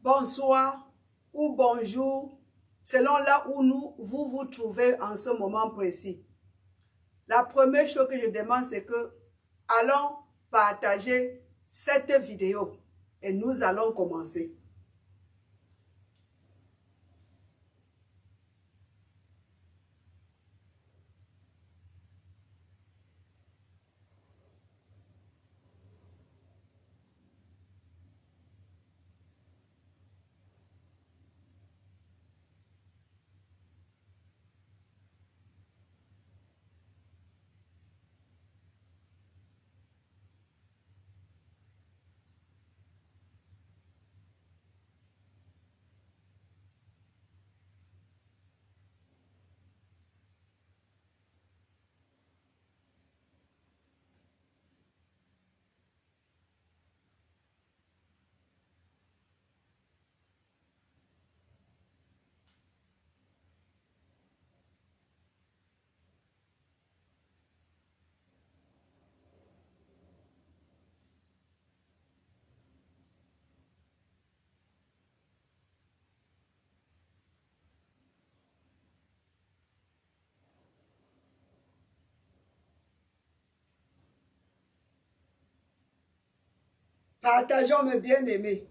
bonsoir ou bonjour, selon là où vous vous trouvez en ce moment précis. La première chose que je demande, c'est que allons partager cette vidéo et nous allons commencer. Partageons, mes bien-aimés.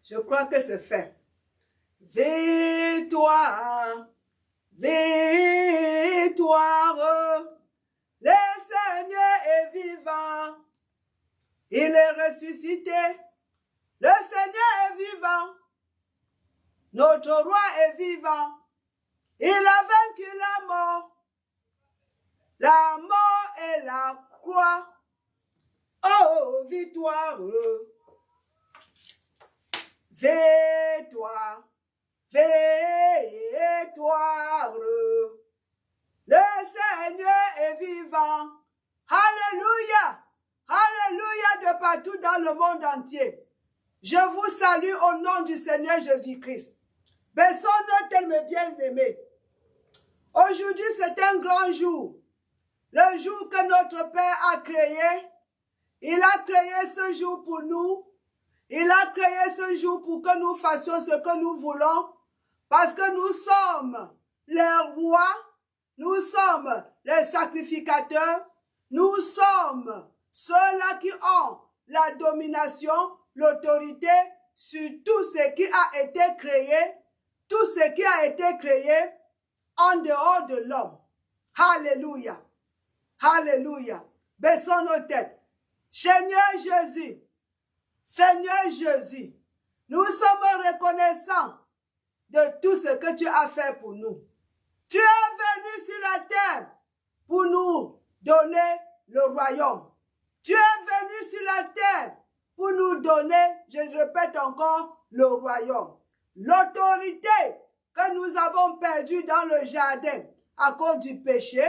Je crois que c'est fait. Victoire, victoire, le Seigneur est vivant, il est ressuscité, le Seigneur est vivant, notre roi est vivant, il a vaincu la mort et la croix. Oh, victoire, victoire, victoire. Le Seigneur est vivant. Alléluia. Alléluia de partout dans le monde entier. Je vous salue au nom du Seigneur Jésus-Christ. Personne tel mes bien-aimés. Aujourd'hui, c'est un grand jour. Le jour que notre Père a créé. Il a créé ce jour pour nous. Il a créé ce jour pour que nous fassions ce que nous voulons. Parce que nous sommes les rois. Nous sommes les sacrificateurs. Nous sommes ceux-là qui ont la domination, l'autorité sur tout ce qui a été créé, tout ce qui a été créé en dehors de l'homme. Alléluia. Alléluia. Baissons nos têtes. Seigneur Jésus, nous sommes reconnaissants de tout ce que tu as fait pour nous. Tu es venu sur la terre pour nous donner le royaume. Tu es venu sur la terre pour nous donner, je répète encore, le royaume. L'autorité que nous avons perdue dans le jardin à cause du péché,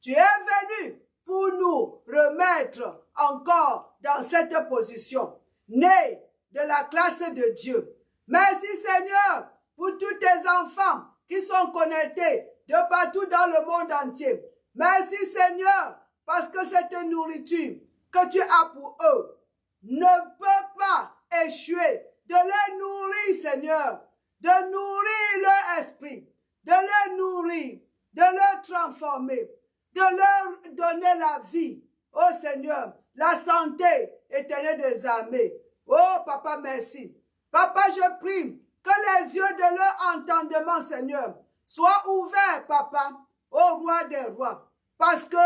tu es venu pour nous remettre encore dans cette position, née de la classe de Dieu. Merci Seigneur pour tous tes enfants qui sont connectés de partout dans le monde entier. Merci Seigneur parce que cette nourriture que tu as pour eux ne peut pas échouer. De les nourrir Seigneur, de nourrir leur esprit, de les nourrir, de leur transformer, de leur donner la vie. Oh Seigneur, la santé éternelle des armées. Oh Papa, merci. Papa, je prie que les yeux de leur entendement, Seigneur, soient ouverts, Papa, au roi des rois. Parce que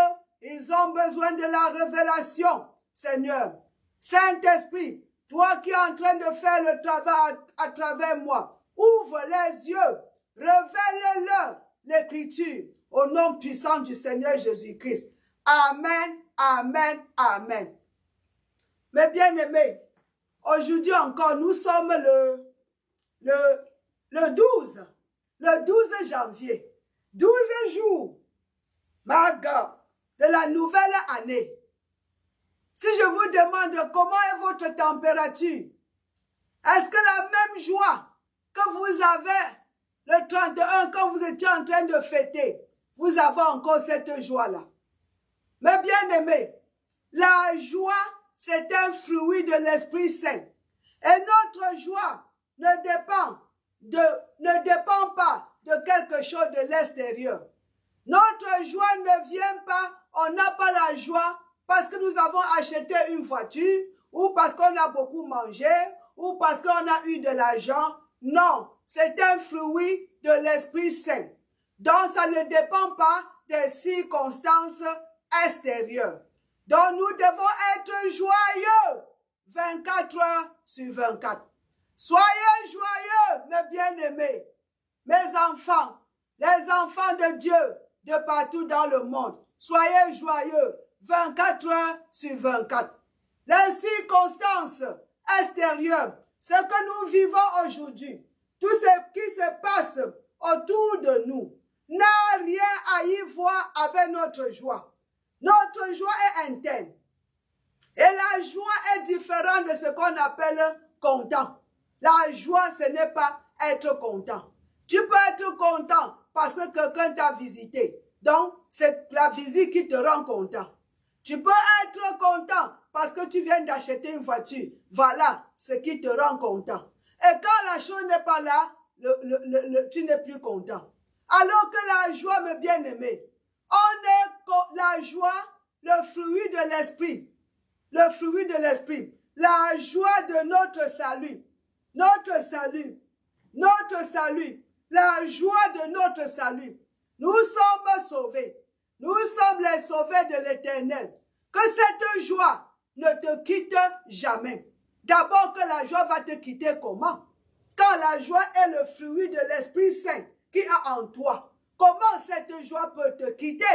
ils ont besoin de la révélation, Seigneur. Saint-Esprit, toi qui es en train de faire le travail à travers moi, ouvre les yeux, révèle-leur l'écriture au nom puissant du Seigneur Jésus-Christ. Amen, amen, amen. Mes bien-aimés, aujourd'hui encore, nous sommes le le 12 janvier, 12 jours, ma God, de la nouvelle année. Si je vous demande comment est votre température, est-ce que la même joie que vous avez le 31 quand vous étiez en train de fêter, vous avez encore cette joie-là? Mes bien-aimés, la joie, c'est un fruit de l'Esprit Saint. Et notre joie ne dépend pas de quelque chose de l'extérieur. Notre joie ne vient pas, on n'a pas la joie parce que nous avons acheté une voiture, ou parce qu'on a beaucoup mangé, ou parce qu'on a eu de l'argent. Non, c'est un fruit de l'Esprit Saint. Donc, ça ne dépend pas des circonstances extérieures. Donc, nous devons être joyeux 24 heures sur 24. Soyez joyeux, mes bien-aimés, mes enfants, les enfants de Dieu de partout dans le monde. Soyez joyeux 24 heures sur 24. Les circonstances extérieures, ce que nous vivons aujourd'hui, tout ce qui se passe autour de nous, n'a rien à y voir avec notre joie. Notre joie est interne. Et la joie est différente de ce qu'on appelle content. La joie, ce n'est pas être content. Tu peux être content parce que quelqu'un t'a visité. Donc, c'est la visite qui te rend content. Tu peux être content parce que tu viens d'acheter une voiture. Voilà ce qui te rend content. Et quand la chose n'est pas là, tu n'es plus content. Alors que la joie, mes bien-aimés, la joie, le fruit de l'esprit. Le fruit de l'esprit. La joie de notre salut. Notre salut. Notre salut. La joie de notre salut. Nous sommes sauvés. Nous sommes les sauvés de l'Éternel. Que cette joie ne te quitte jamais. D'abord que la joie va te quitter comment? Quand la joie est le fruit de l'Esprit Saint qui est en toi. Comment cette joie peut te quitter?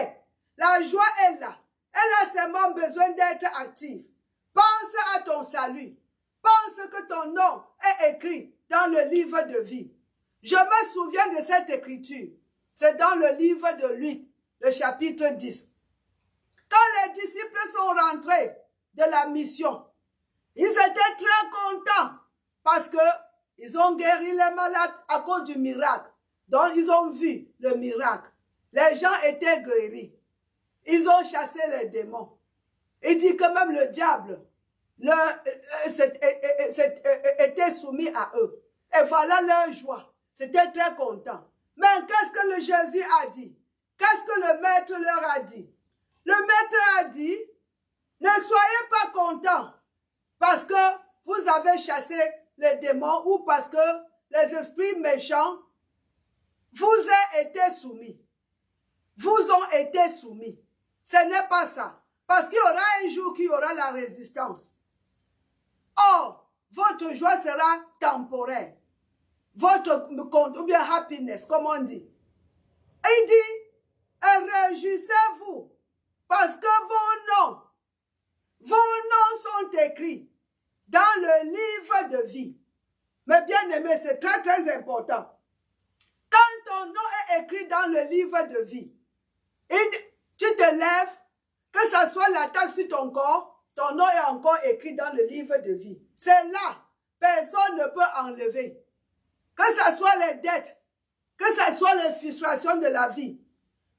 La joie est là. Elle a seulement besoin d'être active. Pense à ton salut. Pense que ton nom est écrit dans le livre de vie. Je me souviens de cette écriture. C'est dans le livre de Luc, le chapitre 10. Quand les disciples sont rentrés de la mission, ils étaient très contents parce qu'ils ont guéri les malades à cause du miracle. Donc, ils ont vu le miracle. Les gens étaient guéris. Ils ont chassé les démons. Il dit que même le diable était soumis à eux. Et voilà leur joie. C'était très content. Mais qu'est-ce que le Jésus a dit? Qu'est-ce que le maître leur a dit? Le maître a dit, ne soyez pas contents parce que vous avez chassé les démons ou parce que les esprits méchants vous ont été soumis. Vous ont été soumis. Ce n'est pas ça. Parce qu'il y aura un jour qu'il y aura la résistance. Or, votre joie sera temporaire. Votre compte, ou bien happiness, comme on dit. Et il dit, réjouissez-vous, parce que vos noms sont écrits dans le livre de vie. Mais bien aimé, c'est très très important. Quand ton nom est écrit dans le livre de vie, tu te lèves, que ce soit l'attaque sur ton corps, ton nom est encore écrit dans le livre de vie. C'est là, personne ne peut enlever. Que ce soit les dettes, que ce soit les frustrations de la vie,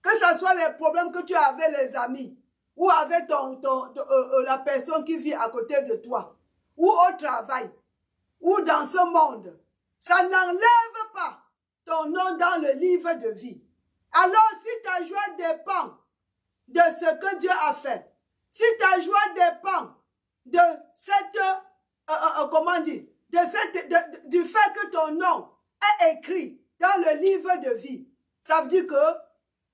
que ce soit les problèmes que tu as avec les amis, ou avec la personne qui vit à côté de toi, ou au travail, ou dans ce monde, ça n'enlève pas ton nom dans le livre de vie. Alors si ta joie dépend de ce que Dieu a fait, si ta joie dépend de cette, comment dire, du fait que ton nom est écrit dans le livre de vie, ça veut dire que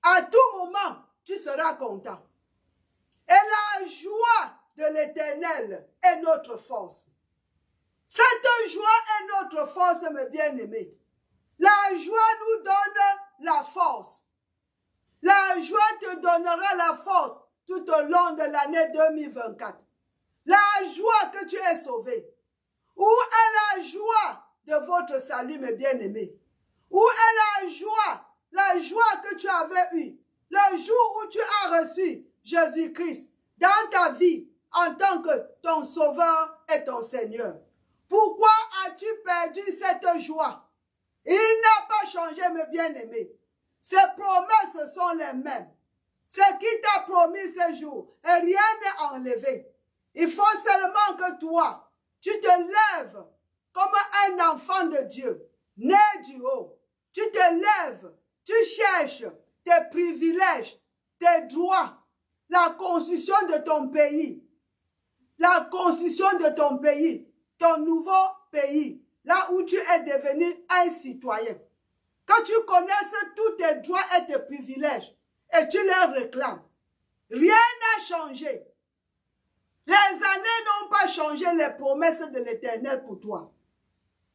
à tout moment, tu seras content. Et la joie de l'Éternel est notre force. Cette joie est notre force, mes bien-aimés. La joie nous donne la force. La joie te donnera la force tout au long de l'année 2024. La joie que tu es sauvé. Où est la joie de votre salut, mes bien-aimés? Où est la joie que tu avais eue, le jour où tu as reçu Jésus-Christ dans ta vie en tant que ton Sauveur et ton Seigneur? Pourquoi as-tu perdu cette joie? Il n'a pas changé, mes bien-aimés. Ses promesses sont les mêmes. Ce qu'il t'a promis ce jour, et rien n'est enlevé. Il faut seulement que toi, tu te lèves comme un enfant de Dieu, né du haut. Tu te lèves, tu cherches tes privilèges, tes droits, la constitution de ton pays, la constitution de ton pays, ton nouveau pays, là où tu es devenu un citoyen. Que tu connaisses tous tes droits et tes privilèges et tu les réclames. Rien n'a changé. Les années n'ont pas changé les promesses de l'Éternel pour toi.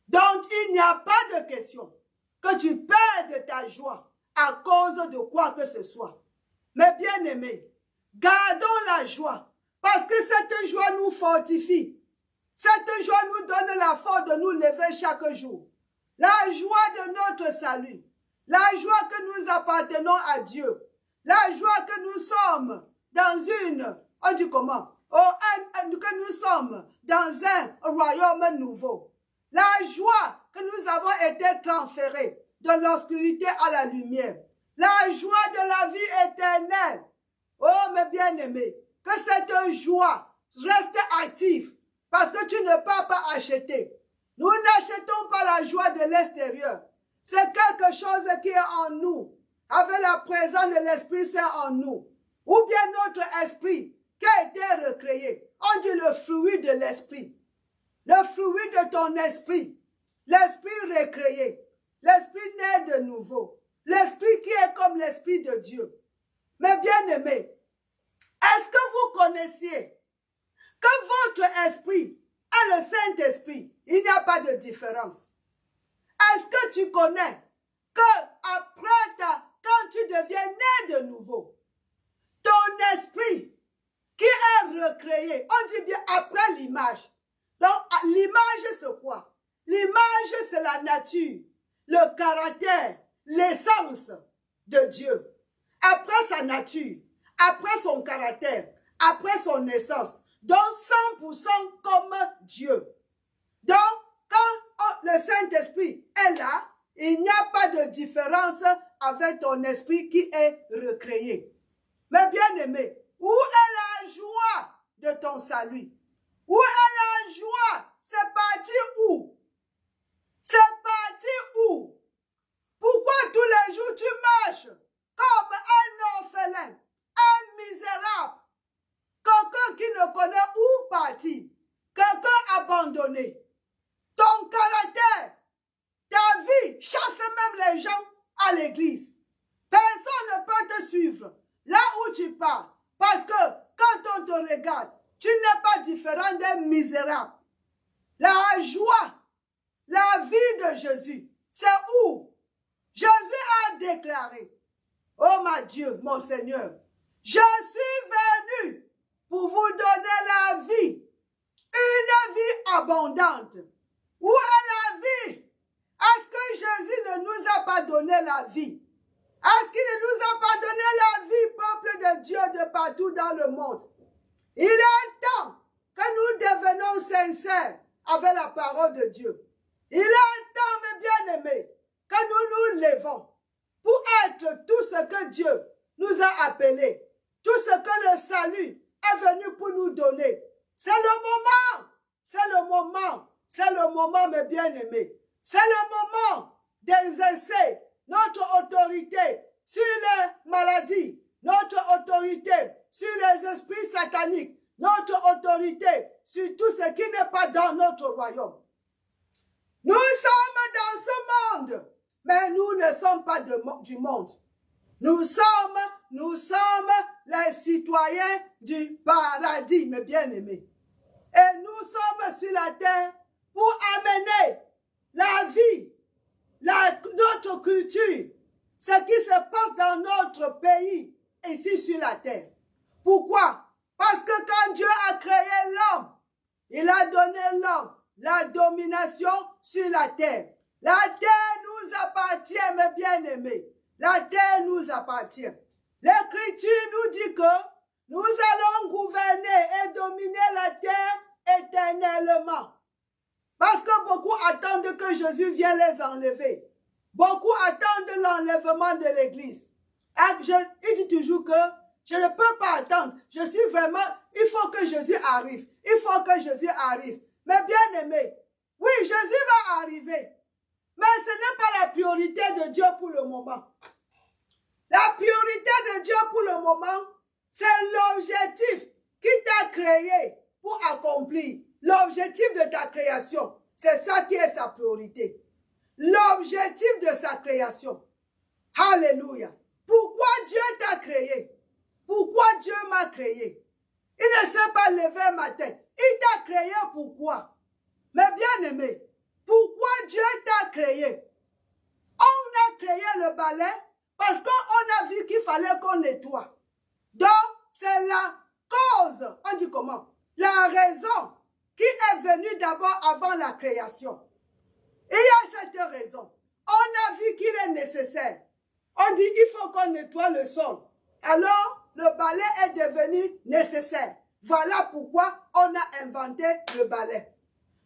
Donc, il n'y a pas de question que tu perdes ta joie à cause de quoi que ce soit. Mais bien aimés, gardons la joie parce que cette joie nous fortifie. Cette joie nous donne la force de nous lever chaque jour. La joie de notre salut. La joie que nous appartenons à Dieu. La joie que nous sommes dans on dit comment? Que nous sommes dans un royaume nouveau. La joie que nous avons été transférés de l'obscurité à la lumière. La joie de la vie éternelle. Oh mes bien-aimés, que cette joie reste active parce que tu ne peux pas acheter. Nous n'achetons pas la joie de l'extérieur. C'est quelque chose qui est en nous, avec la présence de l'Esprit Saint en nous. Ou bien notre esprit qui a été recréé. On dit le fruit de l'esprit. Le fruit de ton esprit. L'esprit recréé. L'esprit né de nouveau. L'esprit qui est comme l'esprit de Dieu. Mais bien aimés, est-ce que vous connaissiez que votre esprit et le Saint-Esprit, il n'y a pas de différence? Est-ce que tu connais que quand tu deviens né de nouveau, ton esprit qui est recréé, on dit bien après l'image. Donc l'image c'est quoi? L'image c'est la nature, le caractère, l'essence de Dieu. Après sa nature, après son caractère, après son essence. Donc 100% comme Dieu. Donc quand le Saint-Esprit est là, il n'y a pas de différence avec ton esprit qui est recréé. Mais bien aimé, où est la joie de ton salut? Où est la joie? C'est parti où? C'est parti où? Pourquoi tous les jours tu marches comme un orphelin, un misérable, quelqu'un qui ne connaît où partir, quelqu'un abandonné? Ton caractère, ta vie, chasse même les gens à l'église. Personne ne peut te suivre là où tu pars. Parce que quand on te regarde, tu n'es pas différent d'un misérable. La joie, la vie de Jésus, c'est où? Jésus a déclaré, oh mon Dieu, mon Seigneur, je suis venu pour vous donner la vie, une vie abondante. Où est la vie? Est-ce que Jésus ne nous a pas donné la vie? Est-ce qu'il ne nous a pas donné la vie, peuple de Dieu, de partout dans le monde? Il est temps que nous devenons sincères avec la parole de Dieu. Il est temps, mes bien-aimés, que nous nous levons pour être tout ce que Dieu nous a appelés, tout ce que le salut est venu pour nous donner. C'est le moment, c'est le moment, c'est le moment, mes bien-aimés. C'est le moment d'exercer notre autorité sur les maladies, notre autorité sur les esprits sataniques, notre autorité sur tout ce qui n'est pas dans notre royaume. Nous sommes dans ce monde, mais nous ne sommes pas du monde. Nous sommes les citoyens du paradis, mes bien-aimés. Et nous sommes sur la terre pour amener la vie, notre culture, ce qui se passe dans notre pays, ici sur la terre. Pourquoi? Parce que quand Dieu a créé l'homme, il a donné l'homme la domination sur la terre. La terre nous appartient, mes bien-aimés. La terre nous appartient. L'Écriture nous dit que nous allons gouverner et dominer la terre éternellement. Parce que beaucoup attendent que Jésus vienne les enlever. Beaucoup attendent l'enlèvement de l'Église. Il dit toujours que je ne peux pas attendre. Je suis vraiment, il faut que Jésus arrive. Il faut que Jésus arrive. Mais bien aimé, oui, Jésus va arriver. Mais ce n'est pas la priorité de Dieu pour le moment. La priorité de Dieu pour le moment, c'est l'objectif qui t'a créé pour accomplir. L'objectif de ta création, c'est ça qui est sa priorité. L'objectif de sa création. Alléluia. Pourquoi Dieu t'a créé? Pourquoi Dieu m'a créé? Il ne s'est pas levé un matin. Il t'a créé pourquoi? Mais bien aimé, pourquoi Dieu t'a créé? On a créé le balai parce qu'on a vu qu'il fallait qu'on nettoie. Donc, c'est la cause, on dit comment? La raison qui est venue d'abord avant la création. Et il y a cette raison. On a vu qu'il est nécessaire. On dit il faut qu'on nettoie le sol. Alors, le balai est devenu nécessaire. Voilà pourquoi on a inventé le balai.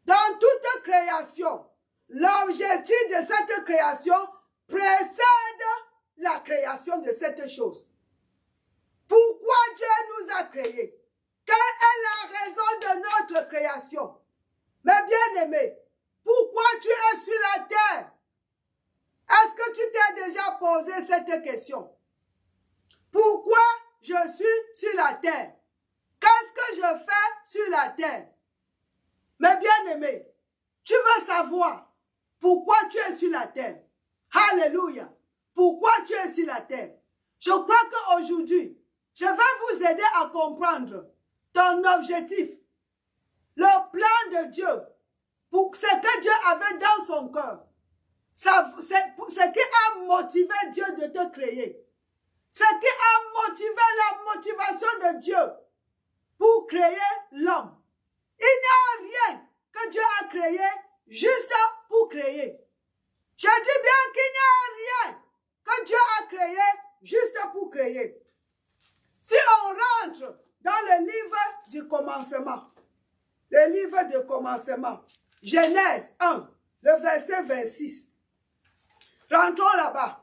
Dans toute création, l'objectif de cette création précède la création de cette chose. Pourquoi Dieu nous a créés? Quelle est la raison de notre création? Mais bien aimé, pourquoi tu es sur la terre? Est-ce que tu t'es déjà posé cette question? Pourquoi je suis sur la terre? Qu'est-ce que je fais sur la terre? Mais bien aimé, tu veux savoir pourquoi tu es sur la terre. Alléluia. Pourquoi tu es sur la terre? Je crois qu'aujourd'hui, je vais vous aider à comprendre ton objectif, le plan de Dieu, pour ce que Dieu avait dans son cœur. C'est ce qui a motivé Dieu de te créer. Ce qui a motivé la motivation de Dieu pour créer l'homme. Il n'y a rien que Dieu a créé juste pour créer. Je dis bien qu'il n'y a rien que Dieu a créé juste pour créer. Si on rentre dans le livre du commencement, le livre du commencement, Genèse 1, le verset 26. Rentrons là-bas.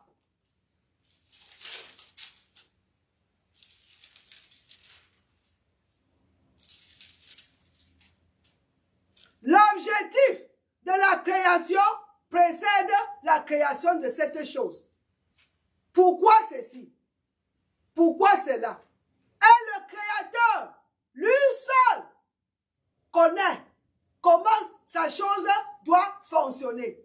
L'objectif de la création précède la création de cette chose. Pourquoi ceci? Pourquoi cela? Et le Créateur, lui seul, connaît comment sa chose doit fonctionner.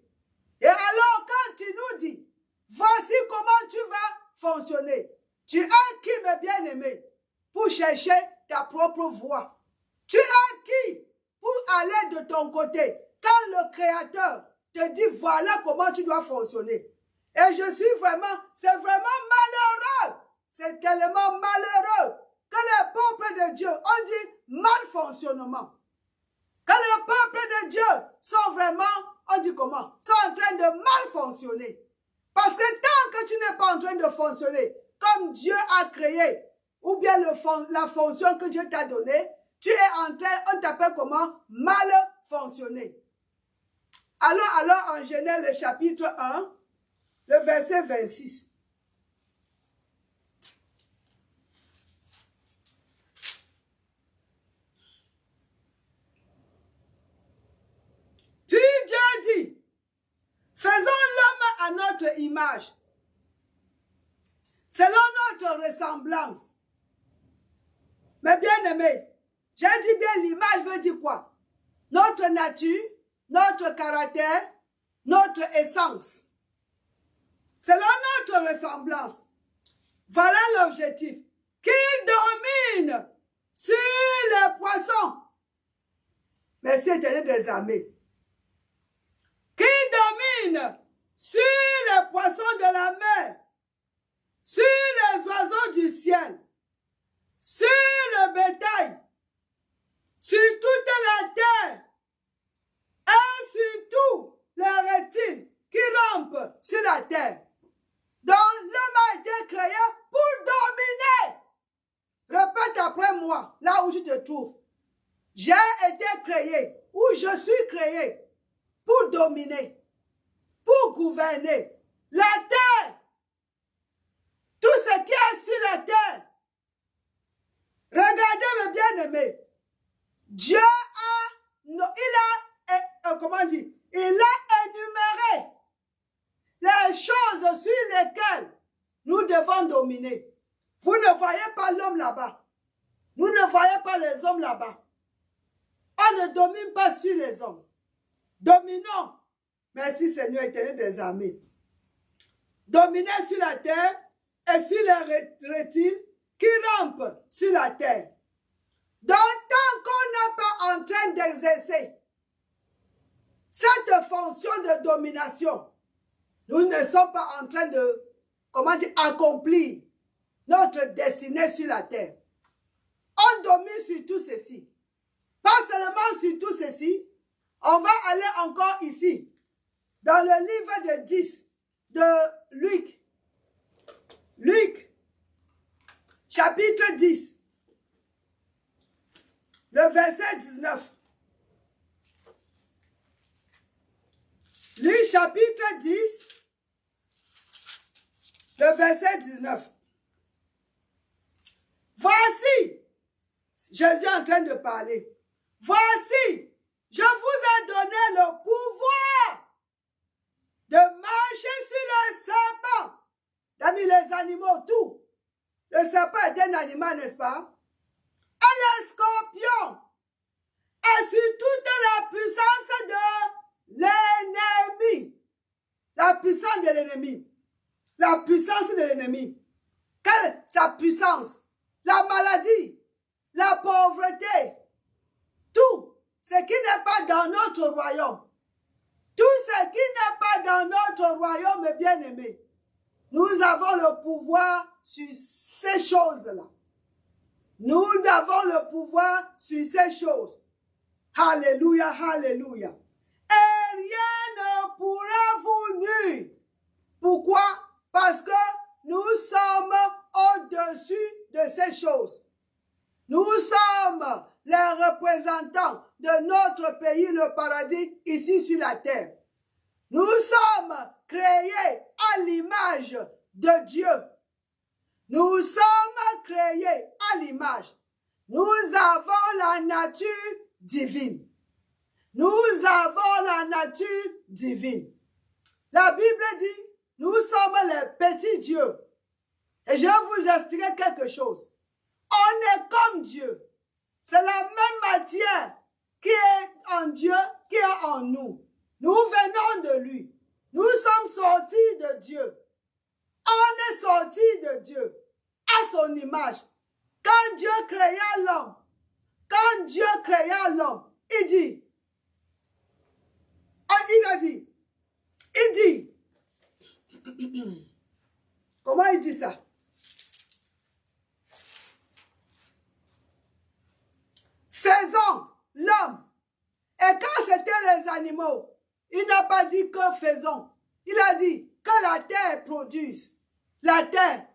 Et alors, quand tu nous dis, voici comment tu vas fonctionner, tu es qui, mes bien-aimés, pour chercher ta propre voie? Tu es qui pour aller de ton côté quand le Créateur te dit, voilà comment tu dois fonctionner? Et je suis vraiment, c'est vraiment malheureux, c'est tellement malheureux que le peuple de Dieu, on dit mal fonctionnement. Que le peuple de Dieu sont vraiment, on dit comment, sont en train de mal fonctionner. Parce que tant que tu n'es pas en train de fonctionner comme Dieu a créé, ou bien la fonction que Dieu t'a donnée, tu es en train, on t'appelle comment, mal fonctionner. Alors en Genèse, le chapitre 1, le verset 26. Puis Dieu dit, faisons l'homme à notre image, selon notre ressemblance. Mais bien aimé, j'ai dit bien l'image veut dire quoi? Notre nature, notre caractère, notre essence. Selon notre ressemblance. Voilà l'objectif. Qui domine sur les poissons? Merci éternel des armées. Qui domine sur les poissons de la mer, sur les oiseaux du ciel, sur le bétail, sur toute la terre, et sur tout les reptiles qui rampent sur la terre. Donc, l'homme a été créé pour dominer. Répète après moi, là où je te trouve. J'ai été créé, ou je suis créé, pour dominer, pour gouverner la terre. Tout ce qui est sur la terre. Regardez mes bien-aimés. Dieu comment dire, il a énuméré les choses sur lesquelles nous devons dominer. Vous ne voyez pas l'homme là-bas. Vous ne voyez pas les hommes là-bas. On ne domine pas sur les hommes. Dominons. Merci Seigneur éternel des armées. Dominez sur la terre et sur les reptiles qui rampent sur la terre. Donc, tant qu'on n'est pas en train d'exercer cette fonction de domination, nous ne sommes pas en train de, comment dire, accomplir notre destinée sur la terre. On domine sur tout ceci. Pas seulement sur tout ceci, on va aller encore ici, dans le livre de 10 de Luc. Luc, chapitre 10, le verset 19. Luc, chapitre 10, le verset 19. Voici, Jésus est en train de parler. Voici, je vous ai donné le pouvoir de marcher sur le serpent. D'amis, les animaux, tout. Le serpent est un animal, n'est-ce pas? Et les scorpions. Et sur toute la puissance de l'ennemi. La puissance de l'ennemi. La puissance de l'ennemi. Quelle est sa puissance? La maladie, la pauvreté, tout ce qui n'est pas dans notre royaume. Tout ce qui n'est pas dans notre royaume, bien-aimé. Nous avons le pouvoir sur ces choses-là. Nous avons le pouvoir sur ces choses. Alléluia, alléluia. Et rien ne pourra vous nuire. Pourquoi? Parce que nous sommes au-dessus de ces choses. Nous sommes les représentants de notre pays, le paradis, ici sur la terre. Nous sommes créés à l'image de Dieu. Nous sommes créés à l'image. Nous avons la nature divine. Nous avons la nature divine. La Bible dit, nous sommes les petits dieux. Et je vais vous expliquer quelque chose. On est comme Dieu. C'est la même matière qui est en Dieu, qui est en nous. Nous venons de lui. Nous sommes sortis de Dieu. On est sortis de Dieu à son image. Quand Dieu créa l'homme, il dit, comment il dit ça? Faisons l'homme. Et quand c'était les animaux, il n'a pas dit que faisons. Il a dit que la terre produise. La terre.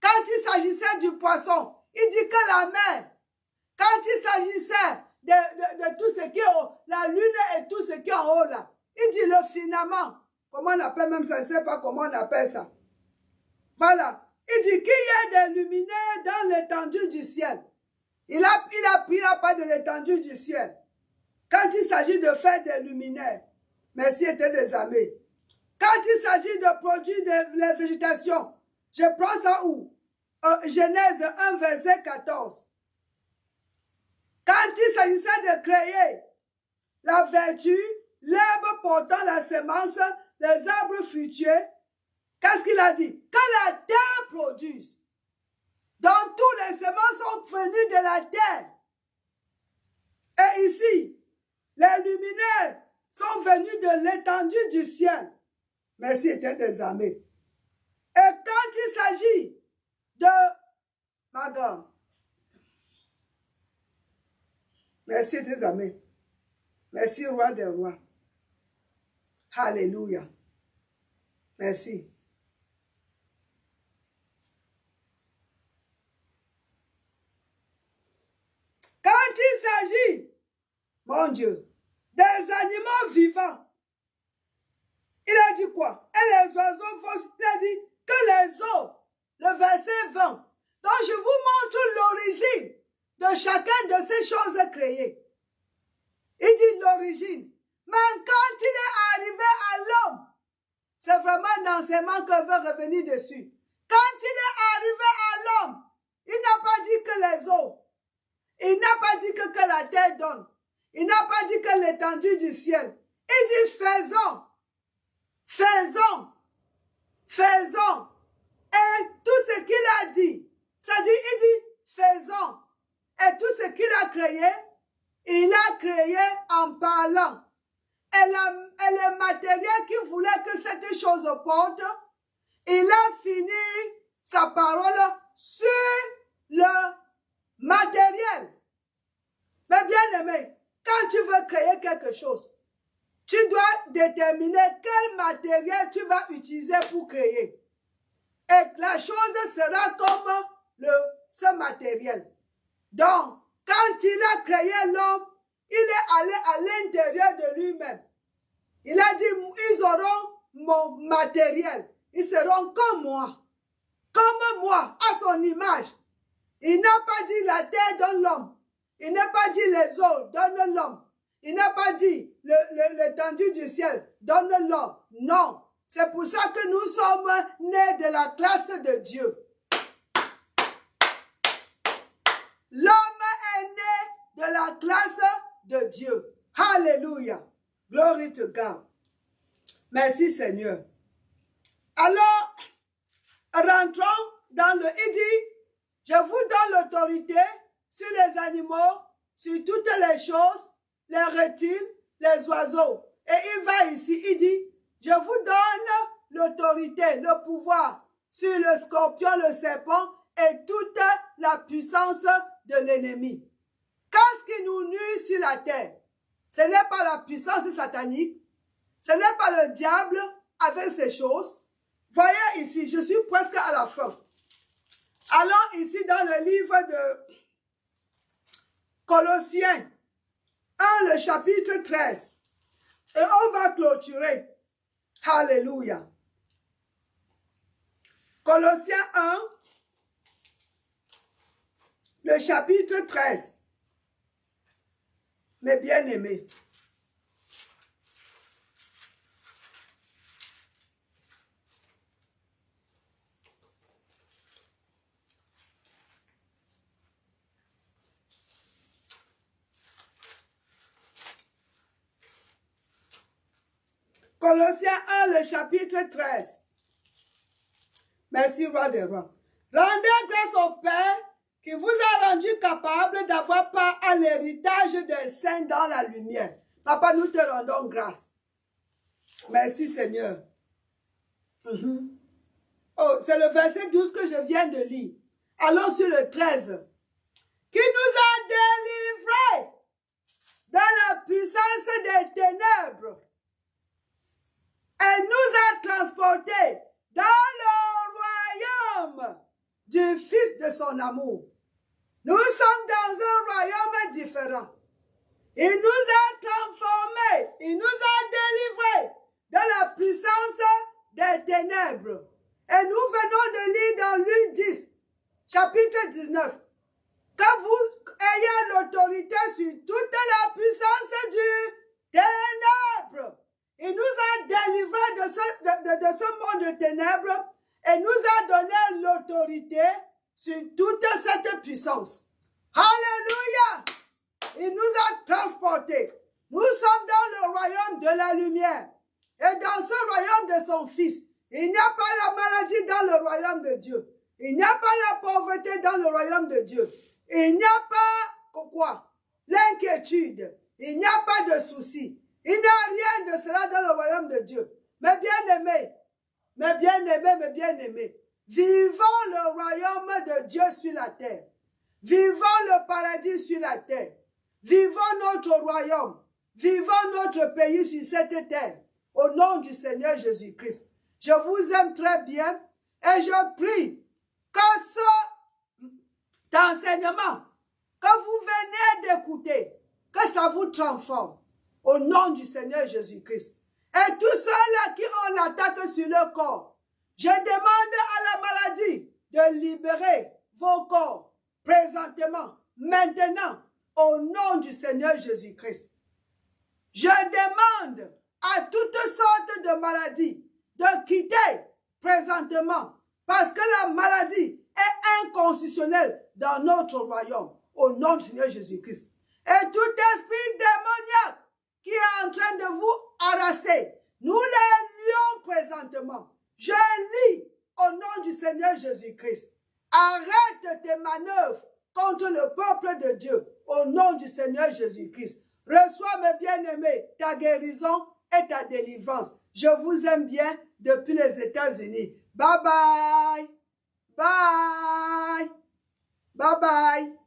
Quand il s'agissait du poisson, il dit que la mer. Quand il s'agissait de tout ce qui est haut, la lune et tout ce qui est en haut là, il dit le firmament. Comment on appelle même ça? Je ne sais pas comment on appelle ça. Voilà. Il dit qu'il y a des luminaires dans l'étendue du ciel. Il a pris la part de l'étendue du ciel. Quand il s'agit de faire des luminaires, merci était des armées. Quand il s'agit de produire la végétation, je prends ça où? Genèse 1, verset 14. Quand il s'agissait de créer la vertu, l'herbe portant la semence, les arbres fruitiers, qu'est-ce qu'il a dit? Que la terre produise. Donc tous les semences sont venus de la terre. Et ici, les luminaires sont venus de l'étendue du ciel. Merci éternel des armées. Et quand il s'agit de Madame, merci des armées. Merci roi des rois. Alléluia. Merci. Quand il s'agit, mon Dieu, des animaux vivants, il a dit quoi? Et les oiseaux volent. Il a dit que les eaux, le verset 20. Donc je vous montre l'origine de chacun de ces choses créées. Il dit l'origine. Mais quand il est arrivé à l'homme, c'est vraiment un enseignement que veut revenir dessus. Quand il est arrivé à l'homme, il n'a pas dit que les eaux. Il n'a pas dit que la terre donne. Il n'a pas dit que l'étendue du ciel. Il dit faisons. Faisons. Faisons. Et tout ce qu'il a dit, c'est-à-dire il dit faisons. Et tout ce qu'il a créé, il a créé en parlant. Et le matériel qu'il voulait que cette chose porte, il a fini sa parole sur le matériel. Mais bien aimé, quand tu veux créer quelque chose, tu dois déterminer quel matériel tu vas utiliser pour créer. Et la chose sera comme ce matériel. Donc, quand il a créé l'homme, il est allé à l'intérieur de lui-même. Il a dit, ils auront mon matériel. Ils seront comme moi, à son image. Il n'a pas dit la terre donne l'homme. Il n'a pas dit les eaux donnent l'homme. Il n'a pas dit l'étendue du ciel donne l'homme. Non. C'est pour ça que nous sommes nés de la classe de Dieu. L'homme est né de la classe de Dieu. Alléluia. Glory to God. Merci Seigneur. Alors, rentrons dans le... Il dit, je vous donne l'autorité sur les animaux, sur toutes les choses, les reptiles, les oiseaux. Et il va ici, il dit, je vous donne l'autorité, le pouvoir sur le scorpion, le serpent et toute la puissance de l'ennemi. Qu'est-ce qui nous nuit sur la terre? Ce n'est pas la puissance satanique, ce n'est pas le diable avec ces choses. Voyez ici, je suis presque à la fin. Allons ici dans le livre de Colossiens 1, le chapitre 13. Et on va clôturer. Alléluia. Colossiens 1, le chapitre 13. Mes bien-aimés. Colossiens 1, le chapitre 13. Merci, roi des rois. Rendez grâce au Père qui vous a rendu capable d'avoir part à l'héritage des saints dans la lumière. Papa, nous te rendons grâce. Merci, Seigneur. Oh, c'est le verset 12 que je viens de lire. Allons sur le 13. Qui nous a délivrés de la puissance des ténèbres et nous a transportés dans le royaume du Fils de son amour. Nous sommes dans un royaume différent. Il nous a transformés, il nous a délivrés de la puissance des ténèbres. Et nous venons de lire dans Luc 10, chapitre 19, que vous ayez l'autorité sur toute la puissance du ténèbre. Il nous a délivrés de ce monde de ténèbres et nous a donné l'autorité sur toute cette puissance. Alléluia! Il nous a transportés. Nous sommes dans le royaume de la lumière. Et dans ce royaume de son Fils, il n'y a pas la maladie dans le royaume de Dieu. Il n'y a pas la pauvreté dans le royaume de Dieu. Il n'y a pas, quoi? L'inquiétude. Il n'y a pas de soucis. Il n'y a rien de cela dans le royaume de Dieu. Mes bien-aimés, vivons le royaume de Dieu sur la terre. Vivons le paradis sur la terre. Vivons notre royaume. Vivons notre pays sur cette terre. au nom du Seigneur Jésus-Christ. Je vous aime très bien et je prie que cet enseignement que vous venez d'écouter, que ça vous transforme au nom du Seigneur Jésus-Christ. Et tous ceux-là qui ont l'attaque sur le corps, je demande à la maladie de libérer vos corps présentement, maintenant, au nom du Seigneur Jésus-Christ. Je demande à toutes sortes de maladies de quitter présentement parce que la maladie est inconstitutionnelle dans notre royaume, au nom du Seigneur Jésus-Christ. Et tout esprit démoniaque qui est en train de vous harasser, nous les lions présentement. Je lis au nom du Seigneur Jésus-Christ. Arrête tes manœuvres contre le peuple de Dieu au nom du Seigneur Jésus-Christ. Reçois, mes bien-aimés, ta guérison et ta délivrance. Je vous aime bien depuis les États-Unis. Bye bye. Bye. Bye bye.